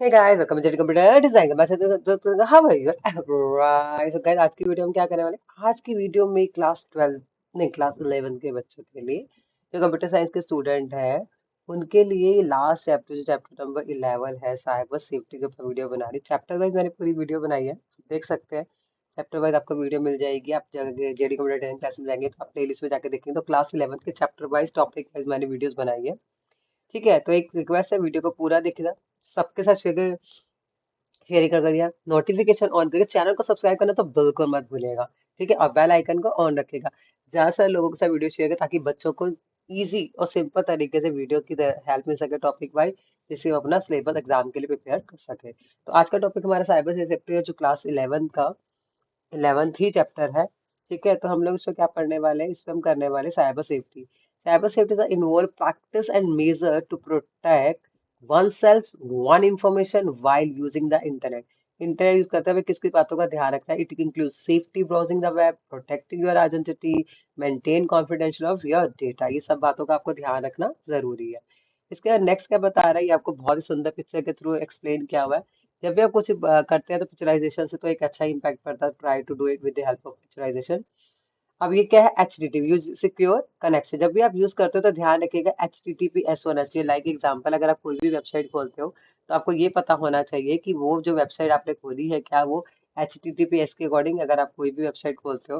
Hey guys, welcome to computer design मैं तो हाँ भाई राइट। तो गाइस आज की वीडियो में क्या करने वाले आज की वीडियो में क्लास 12 नहीं क्लास 11 के बच्चों के लिए जो कंप्यूटर साइंस के स्टूडेंट है उनके लिए लास्ट चैप्टर जो चैप्टर नंबर 11 है साइबर सेफ्टी के ऊपर वीडियो बना रही चैप्टर वाइज मैंने पूरी वीडियो बनाई है आप देख सकते हैं। चैप्टर वाइज आपको वीडियो मिल जाएगी आप जेडी कंप्यूटर डिजाइन क्लास में जाएंगे तो आप प्ले लिस्ट में जाके देखेंगे तो क्लास 11 के चैप्टर वाइज टॉपिक वाइज मैंने वीडियोस बनाई है। ठीक है तो एक रिक्वेस्ट है वीडियो को पूरा देखिएगा सबके साथ शेयर कर दिया नोटिफिकेशन ऑन करके चैनल को सब्सक्राइब करना तो बिल्कुल मत भूलिएगा। ठीक है और बेल आइकन को ऑन रखिएगा ज्यादा से लोगों के साथ वीडियो शेयर करें ताकि बच्चों को इजी और सिंपल तरीके से वीडियो की हेल्प मिल सके टॉपिक वाइज जिससे वो अपना सिलेबस एग्जाम के लिए प्रिपेयर कर सके। तो आज का टॉपिक हमारा साइबर सेफ्टी है जो क्लास 11 का 11th ही चैप्टर है। ठीक है तो हम लोग इसमें क्या पढ़ने वाले हैं इसमें हम करने वाले cyber safety. Cyber safety is involve practice and measure to protect oneself one information while using the internet. Internet use करते हुए किस किस बातों का ध्यान रखना है it include safety browsing the web protecting your identity maintain confidential of your data ये सब बातों का आपको ध्यान रखना जरूरी है। इसके बाद नेक्स्ट क्या बता रहा है ये आपको बहुत ही सुंदर पिक्चर के थ्रू एक्सप्लेन किया हुआ है। जब भी आप कुछ करते हैं तो पिक्चराइजेशन से तो एक अच्छा इम्पैक्ट पड़ता है try to do it with the help of picturisation. अब ये क्या है HTTP यूज सिक्योर कनेक्शन जब भी आप यूज करते हो तो ध्यान रखिएगा HTTPS होना चाहिए लाइक एग्जांपल अगर आप कोई भी वेबसाइट खोलते हो तो आपको ये पता होना चाहिए कि वो जो वेबसाइट आपने खोली है क्या वो HTTPS के अकॉर्डिंग अगर आप कोई भी वेबसाइट खोलते हो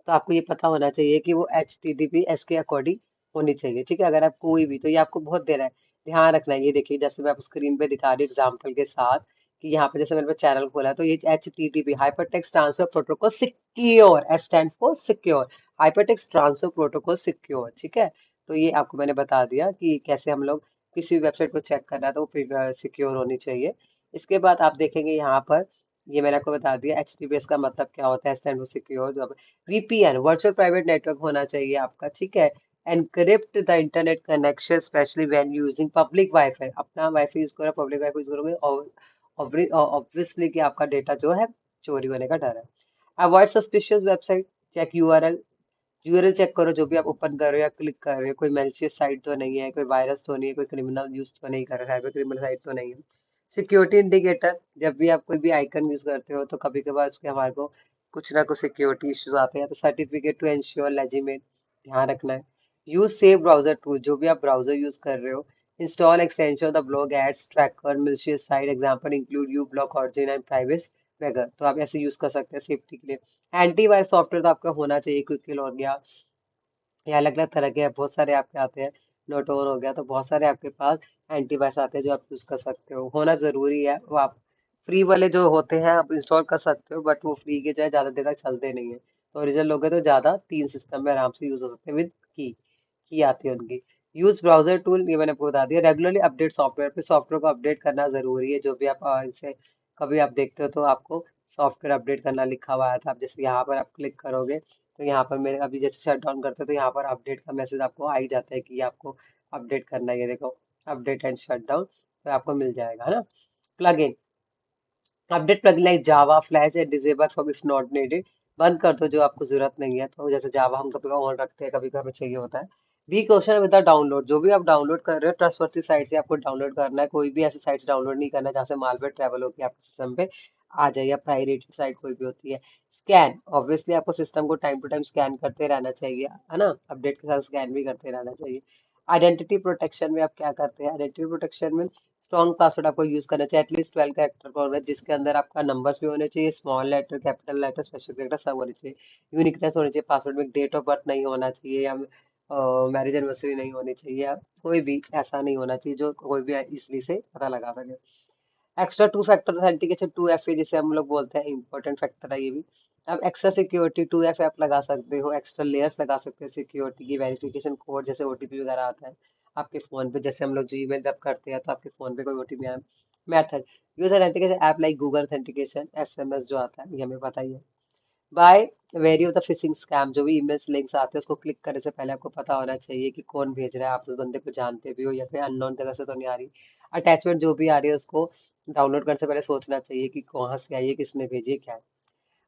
तो आपको ये पता होना चाहिए कि वो HTTPS के अकॉर्डिंग होनी चाहिए। ठीक है अगर आप कोई भी तो ये आपको बहुत दे रहा है ध्यान रखना है ये देखिए जैसे मैं आपको स्क्रीन पे दिखा रही हूँ एग्जाम्पल के साथ कि यहाँ पे जैसे मैंने चैनल खोला है तो ये HTTP hyper text transfer protocol secure S stand for secure hyper text transfer protocol secure. ठीक है तो ये आपको मैंने बता दिया कि कैसे हम लोग किसी भी वेबसाइट को चेक करना है तो वो फिर सिक्योर होनी चाहिए। इसके बाद आप देखेंगे यहाँ पर ये मैंने आपको बता दिया HTTPS का मतलब क्या होता है स्टैंड फॉर सिक्योर जो VPN वर्चुअल प्राइवेट नेटवर्क होना चाहिए आपका। ठीक है encrypt the internet connection specially when using public wifi अपना वाईफाई यूज करो पब्लिक वाईफाई यूज करोगे और ऑब्वियसली कि आपका डेटा जो है चोरी होने का डर है। Avoid suspicious website check URL check करो जो भी आप ओपन कर रहे हो या क्लिक कर रहे हो कोई मैलिशियस साइट तो नहीं है कोई वायरस तो नहीं है कोई क्रिमिनल यूज तो नहीं कर रहा है कोई क्रिमिनल साइट तो नहीं है। सिक्योरिटी इंडिकेटर जब भी आप कोई भी आइकन यूज करते हो तो कभी कभार उसके हमारे को कुछ ना कुछ सिक्योरिटी इश्यूज आते हैं तो सर्टिफिकेट टू एंश्योर लेजिमेट ध्यान रखना है। यूज सेफ ब्राउजर टूल जो भी आप ब्राउजर यूज कर रहे हो install extension the block ads tracker malicious site example include uBlock Origin and private वगैरह तो आप ऐसे यूज कर सकते हैं सेफ्टी के लिए। एंटीवायरस सॉफ्टवेयर तो आपका होना चाहिए क्विक हो गया या अलग अलग तरह के बहुत सारे आपके आते हैं नोटोन हो गया तो बहुत सारे आपके पास एंटीवायरस आते हैं जो आप यूज कर सकते हो होना जरूरी है वो आप फ्री वाले जो होते हैं आप इंस्टॉल कर सकते हो बट वो फ्री के जो है ज्यादा देर तक चलते नहीं है तो ओरिजिनल लोगे तो ज्यादा 3 सिस्टम में आराम से यूज हो सकते हैं विद की आती है उनकी। यूज ब्राउजर टूल ये मैंने आपको बता दिया रेगुलरली अपडेट सॉफ्टवेयर पे सॉफ्टवेयर को अपडेट करना जरूरी है जो भी आप इसे कभी आप देखते हो तो आपको सॉफ्टवेयर अपडेट करना लिखा हुआ आया था आप जैसे यहाँ पर आप क्लिक करोगे तो यहाँ पर मेरे अभी जैसे शट डाउन करते हो तो यहाँ पर अपडेट का मैसेज आपको आ ही जाता है कि आपको अपडेट करना है ये देखो अपडेट एंड शट डाउन तो आपको मिल जाएगा है ना। Plugin update plugin like Java flash या disable for if not needed बंद कर दो जो आपको जरूरत नहीं है तो जैसे जावा हम कभी ऑन रखते हैं कभी हमें चाहिए होता है। बी क्वेश्चन विद डाउनलोड जो भी आप डाउनलोड कर रहे हो ट्रस्टवर्दी साइट से आपको डाउनलोड करना है कोई भी ऐसी साइट डाउनलोड नहीं करना है जहाँ से मालवेयर ट्रैवल होकर आपके सिस्टम पे आ जाए या प्राइवेट साइट कोई भी होती है। स्कैन ऑब्वियसली आपको सिस्टम को टाइम टू टाइम स्कैन करते रहना चाहिए है ना अपडेट के साथ स्कैन भी करते रहना चाहिए। आइडेंटिटी प्रोटेक्शन में आप क्या करते हैं आइडेंटिटी प्रोटेक्शन में स्ट्रॉन्ग पासवर्ड आपको यूज करना चाहिए एटलीस्ट 12 कैरेक्टर का होगा जिसके अंदर आपका नंबर्स भी होने चाहिए small letter capital letter special character सब होने चाहिए। यूनिकनेस होनी चाहिए पासवर्ड में डेट ऑफ बर्थ नहीं होना चाहिए या मैरिज एनिवर्सरी नहीं होनी चाहिए या कोई भी ऐसा नहीं होना चाहिए जो कोई भी इजली से पता लगा सके। Extra two factor authentication 2FA जिसे हम लोग बोलते हैं इंपॉर्टेंट फैक्टर है ये भी। अब एक्स्ट्रा सिक्योरिटी 2FA आप लगा सकते हो एक्स्ट्रा लेयर्स लगा सकते हो सिक्योरिटी की वेरिफिकेशन कोड जैसे OTP वगैरह आता है आपके फोन पे जैसे हम लोग जीमेल जब करते हैं तो आपके फोन पे कोई OTP आया method use authentication app like Google authentication SMS जो आता है ये हमें पता ही है। Beware of the phishing scam जो भी ईमेल्स लिंक्स आते हैं उसको क्लिक करने से पहले आपको पता होना चाहिए कि कौन भेज रहा है आप उस बंदे को जानते भी हो या फिर अननोन जगह से तो नहीं आ रही। अटैचमेंट जो भी आ रही है उसको डाउनलोड करने से पहले सोचना चाहिए कि कहाँ से आई है किसने भेजी है क्या है।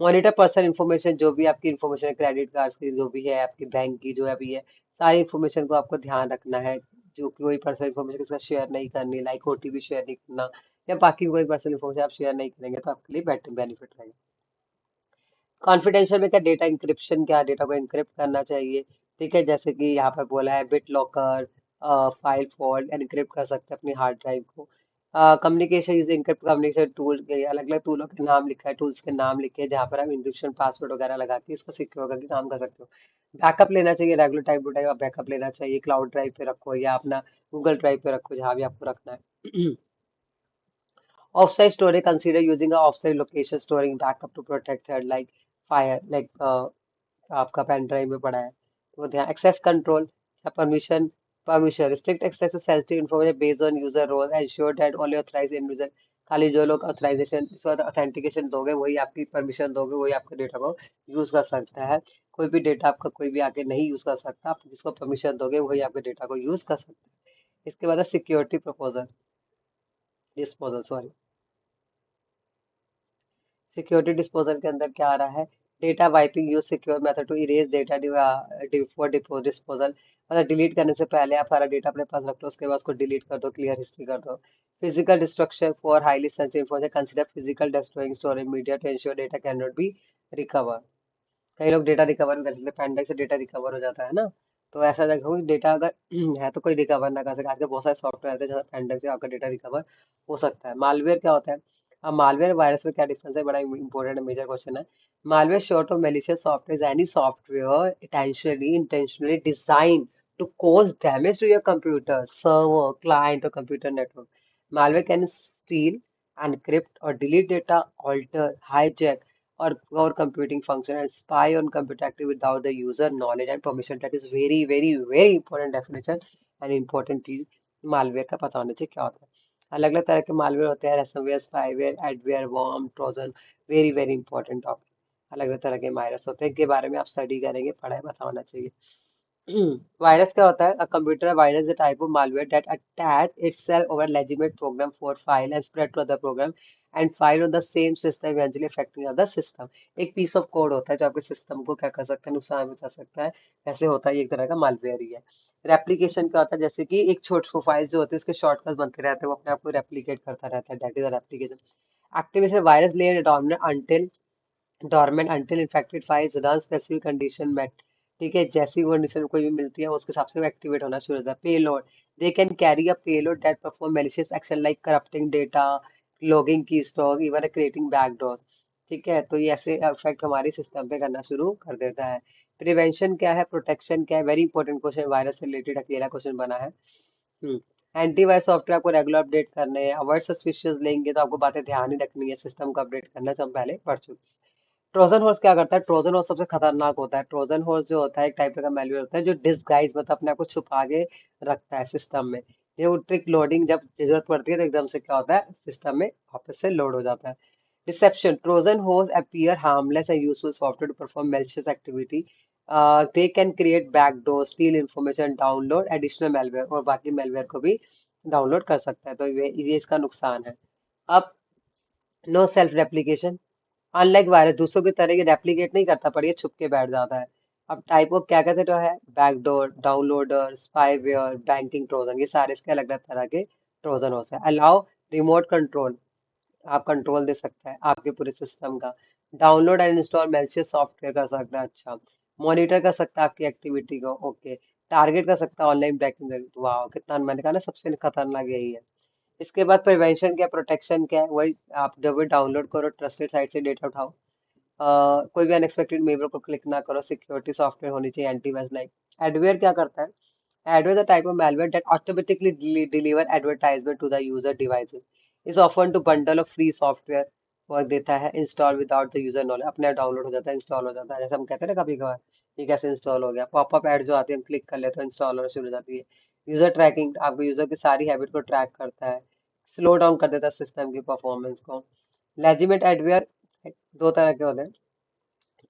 मॉनिटर पर्सनल इन्फॉर्मेशन जो भी आपकी इन्फॉर्मेशन है क्रेडिट कार्ड की जो भी है आपकी बैंक की जो अभी है सारी इन्फॉर्मेशन को आपको ध्यान रखना है जो कि कोई पर्सनल इन्फॉर्मेशन किसी का शेयर नहीं करनी, लाइक ओटीपी शेयर नहीं करना, या बाकी भी कोई पर्सनल इन्फॉर्मेशन आप शेयर नहीं करेंगे तो आपके लिए बेटर बेनिफिट रहेगा। कॉन्फिडेंशियल में क्या, डेटा इंक्रिप्शन, क्या डेटा को इंक्रिप्ट करना चाहिए। ठीक है, जैसे कि यहाँ पर बोला है bit locker, file fault encrypt कर सकते हैं अपनी हार्ड ड्राइव को। Communication use encrypt communication tool के अलग अलग टूलों के नाम लिखा है, टूल्स के नाम लिखे हैं जहाँ पर आप इंक्रिप्शन पासवर्ड वगैरह लगा के इसको सिक्योर करके काम कर सकते हो। बैकअप लेना चाहिए, रेगुलर टाइप टू टाइप आप बैकअप लेना चाहिए, क्लाउड ड्राइव पे रखो या अपना गूगल ड्राइव पे रखो, जहाँ भी आपको रखना है। Offsite storage, consider using a offsite location storing backup to protect thread like fire, like आपका पेन ड्राइव में पड़ा है तो ध्यान। Access control, permission, restrict access to sensitive information based on user role, ensure that only authorised user, खाली जो लोग authorisation authentication दोगे वही आपकी परमिशन दोगे वही आपके डेटा को यूज कर सकता है। कोई भी डेटा आपका कोई भी आके नहीं यूज कर सकता, आप जिसको परमिशन दोगे वही आपके डेटा को यूज कर सकता है। इसके बाद security proposal disposal, sorry, security disposal के अंदर क्या आ रहा है, data wiping, use secure method to erase data for disposal, मतलब डिलीट करने से पहले आप सारा डेटा अपने पास रख लो, उसके बाद उसको डिलीट कर दो, क्लियर हिस्ट्री कर दो। Physical destruction for highly sensitive information, consider physical destroying storage media to ensure data can not be recover. कई लोग डेटा रिकवर भी कर सकते हैं, पेन ड्राइव से डेटा रिकवर हो जाता है ना, तो ऐसा देखो डेटा अगर है तो कोई रिकवर ना कर सके। आजकल बहुत सारे सॉफ्टवेयर आते हैं जहाँ पेन ड्राइव से आपका डेटा रिकवर हो सकता है। मालवेयर क्या होता है, अब मालवेयर वायरस में क्या डिफरेंस है, बड़ा इंपॉर्टेंट मेजर क्वेश्चन है। Malware short of malicious software is any software intentionally designed to cause damage to your computer, server, client, or computer network. Malware can steal, encrypt, or delete data, alter, hijack, or computing function and spy on computer activity without the user knowledge and permission. That is very, very, very important definition and important चीज malware का पता होना चाहिए क्या होता है। अलग अलग तरह के मालवेयर होते हैं, ransomware, spyware, adware, worm, Trojan, very very important topic. अलग अलग तरह के वायरस होते हैं, इनके बारे में आप स्टडी करेंगे, पढ़ाई पता होना चाहिए। वायरस क्या होता है, a computer virus the type of malware that attach itself over legitimate program for file and spread to other program and file on the same system eventually affecting other system। एक piece of code होता है जो आपके system को क्या कर सकता है, नुकसान पहुंचा सकता है, ऐसे होता है, ये एक तरह का मालवेयर ही है। रेप्लिकेशन क्या होता है, जैसे कि एक छोटी फाइल जो होती है उसके शॉर्टकट बनते रहते हैं, वो अपने आप को रेप्लिकेट करता रहता है, that is replication. Activation, virus layer dominant dormant until infected files run specific condition met. ठीक है, जैसी वो कंडीशन कोई भी मिलती है उसके हिसाब से वो एक्टिवेट होना शुरू होता है। Payload, they can carry a payload that perform malicious action like corrupting data, logging की स्टॉक, इवन क्रिएटिंग बैकडोर्स। ठीक है, तो ये ऐसे इफेक्ट हमारे सिस्टम पे करना शुरू कर देता है। प्रिवेंशन क्या है, प्रोटेक्शन क्या है, वेरी इंपॉर्टेंट क्वेश्चन, वायरस से रिलेटेड अकेला क्वेश्चन बना है। एंटीवायरस सॉफ्टवेयर आपको रेगुलर अपडेट करने हैं, अवॉइड सस्पिशियस लेंगे तो आपको बातें ध्यान ही रखनी है, सिस्टम को अपडेट करना जो हम पहले पढ़ चुके हैं। ट्रोजन हॉर्स क्या करता है, ट्रोजन हॉर्स सबसे खतरनाक होता है। ट्रोजन हॉर्स जो होता है एक टाइप का मैलवेयर होता है जो डिसगाइज, मतलब अपने आप को छुपा के रखता है सिस्टम में। ये वो ट्रिक लोडिंग जब जरूरत पड़ती है तो एकदम से क्या होता है, सिस्टम में वापस से लोड हो जाता है। Deception, Trojan horse appear harmless and useful software to perform malicious activity. They can create backdoor, steal information, download additional malware, और बाकी मेलवेयर को भी डाउनलोड कर सकता है, तो ये इसका नुकसान है। अब no self replication, unlike virus दूसरों की तरह ये रेप्लिकेट नहीं करता पर ये छुप के बैठ जाता है। अब टाइप ऑफ क्या कहते तो है, backdoor, downloader, spyware, banking Trojan, ये सारे इसके अलग अलग तरह के ट्रोजन होते हैं। अलाउ रिमोट कंट्रोल, आप कंट्रोल दे सकता है आपके पूरे सिस्टम का। Download and install malicious software कर सकता है, अच्छा। मॉनिटर कर सकता है आपकी एक्टिविटी को, ओके। टारगेट कर सकता है ऑनलाइन ब्लैकमेल, वाह कितना, मैंने कहा ना सबसे खतरनाक यही है। इसके बाद प्रिवेंशन क्या, प्रोटेक्शन क्या है, वही आप जब भी डाउनलोड करो ट्रस्टेड साइट से डेटा उठाओ, कोई भी अनएक्सपेक्टेड मेल को क्लिक ना करो, सिक्योरिटी सॉफ्टवेयर होनी चाहिए एंटीवायरस लाइक। एडवेयर क्या करता है, adware the type of malware that automatically deliver advertisement to the user devices, is often to bundle of free software, work देता है, install without the user knowledge, अपने आप download हो जाता है, इंस्टॉल हो जाता है, जैसे हम कहते हैं ना कभी कभार ये कैसे इंस्टॉल हो गया, पॉपअप एड जो आती है हम क्लिक कर लेते हैं इंस्टॉल होना शुरू हो जाती है। यूजर ट्रैकिंग, आपको यूजर की सारी हैबिट को ट्रैक करता है, स्लो डाउन कर देता है सिस्टम की परफॉर्मेंस को। लेजिमेट एडवेयर दो तरह के होते हैं,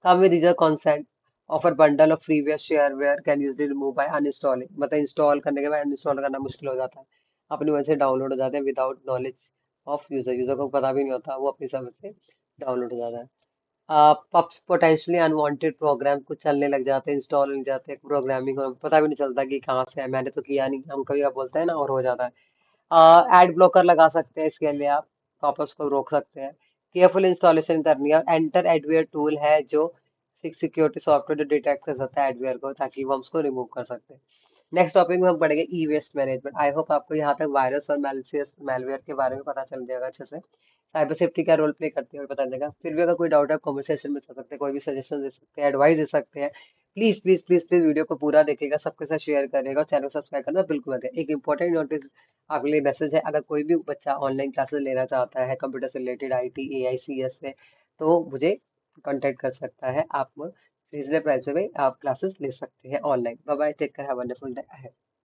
come with user consent, offer bundle of freeware shareware, can usually remove by uninstalling, मतलब इंस्टॉल करने के बाद अनइंस्टॉल करना मुश्किल हो जाता है, अपनी वजह से डाउनलोड हो जाते हैं without knowledge of user, user को पता भी नहीं होता, वो अपनी समझ से डाउनलोड हो जाता है। पप्स पोटेंशियली अनवांटेड प्रोग्राम कुछ चलने लग जाते हैं, इंस्टॉल हो जाते हैं, प्रोग्रामिंग पता भी नहीं चलता कि कहाँ से है, मैंने तो किया नहीं, हम कभी आप बोलते हैं ना और हो जाता है। एड ब्लॉकर लगा सकते हैं, इसके लिए आप पॉपअप्स को रोक सकते हैं। केयरफुल इंस्टॉलेशन करनी है। एंटर एडवेयर टूल है जो सिक्योरिटी सॉफ्टवेयर डिटेक्ट कर सकता है एडवेयर को, ताकि वो हम उसको रिमूव कर सकते हैं। नेक्स्ट टॉपिक में हम पढ़ेंगे ई वेस्ट मैनेजमेंट। आई होप आपको यहाँ तक वायरस और मैलिशियस मैलवेयर के बारे में पता चल जाएगा अच्छे से। साइबर सेफ्टी का रोल प्ले करते हुए पता चलेगा। फिर भी अगर कोई डाउट है, कॉन्वर्सेशन में चल सकते हैं, कोई भी सजेशन दे सकते हैं, एडवाइस दे सकते हैं। Please please please please video को पूरा देखिएगा, सबके साथ शेयर करेगा और चैनल सब्सक्राइब करना बिल्कुल मत भूलिए। एक इंपॉर्टेंट नोटिस आपके लिए मैसेज है, अगर कोई भी बच्चा ऑनलाइन क्लासेस लेना चाहता है कंप्यूटर से रिलेटेड, आईटी एआई सीएस से, तो मुझे कांटेक्ट कर सकता है। आप रीजनेबल प्राइस में आप क्लासेस ले सकते हैं online. Bye bye, take care, have a wonderful day.